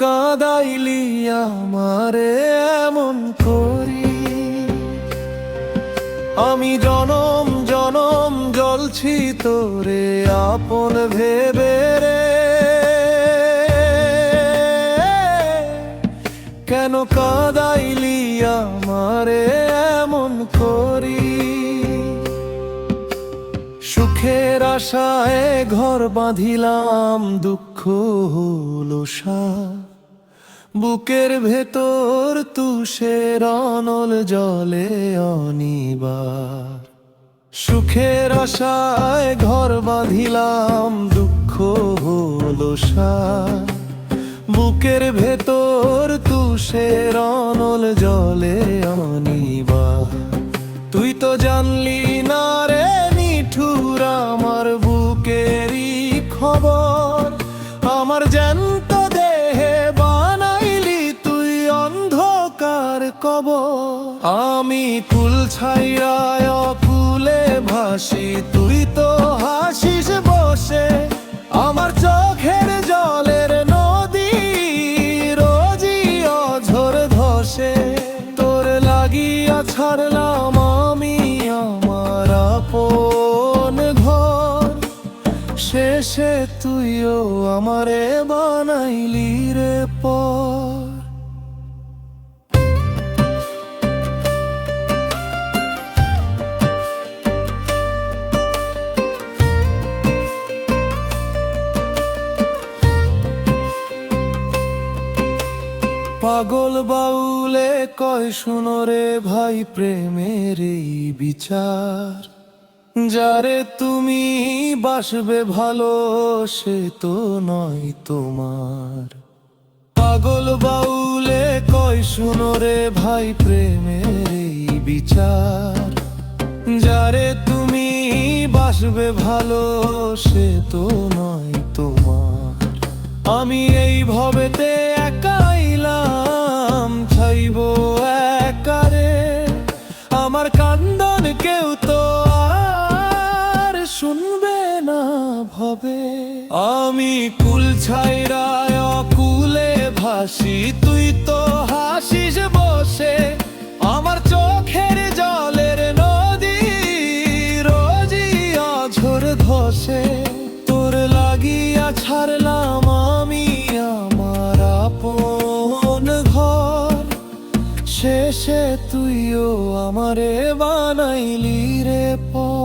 কাঁদাইলি আমারে এমন করি? আমি জনম জনম জ্বলছি তোরে আপন ভেবে রে, কেন কাঁদাইলি আমারে এমন করি? সুখের আশায় ঘর বাঁধিলাম, দুঃখ হলো সার। বুকের ভেতর তুষের অনল জলে অনিবার। সুখের আশায় ঘর বাঁধিলাম, দুঃখ হলো সার। বুকের ভেতর তুষের অনল জলে অনিবার। তুই তো জানলি না রে নিঠুর আমার বুকেরই খবর। আমার জ্যান্ত দেহে বানাইলি তুই অন্ধকার কবর। আমি কুল ছাইরায় অকুলে ভাসি, তুই তো হাসিস বসে। আমার চোখের জলের নদী রোজই অঝোর ধসে। তোর লাগিয়া ছাড়লাম আমি আমার আপন ঘর, শেষে তুইও আমারে বানাইলি রে পর। পাগল বাউলে কয় শুনো রে ভাই প্রেমের এই বিচার। যারে তুমি বাসবে ভালো সে তো নয় তোমার। পাগল বাউলে কয় শুনো রে ভাই প্রেমের এই বিচার। যারে তুমি বাসবে ভালো সে তো নয় তোমার। আমি এই ভবেতে একাইলাম, ছাইব একারে। আমার কান্দন কেউ তো আর শুনবে না ভবে। আমি কুল ছাইরায় অকুলে ভাসি, তুই তো হাসিস বসে। আমার চোখের জলের নদী রোজই অঝোর ধসে। তোর লাগিয়া ছাড়লাম আমি আমার আপন ঘর, শেষে তুইও আমারে বানাইলি রে পর।